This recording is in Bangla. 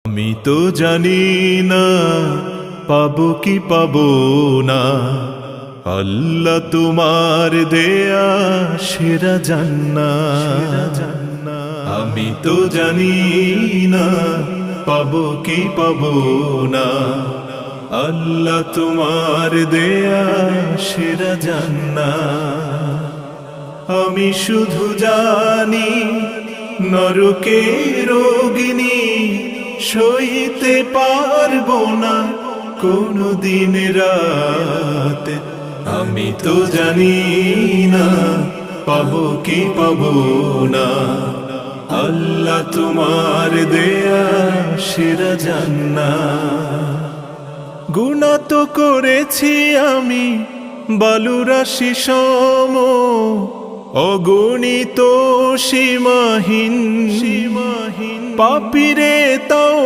আমি তো জানি না পাবো কি পাবো না, আল্লাহ তোমার দেয়া সেরা জান্নাত। আমি তো জানি না পাবো কি পাবো না, আল্লাহ তোমার দেয়া সেরা জান্নাত। আমি শুধু জানি নরকের অগ্নি সইতে পারবো না কোনো দিন রাত। আমি তো জানি না পাবো কি পাবো না, আল্লাহ তোমার দেয়া সেরা জান্নাত। গুনাহ তো করেছি আমি বালুরাশি সম, অগণিত সীমাহীন পাপীরে তাও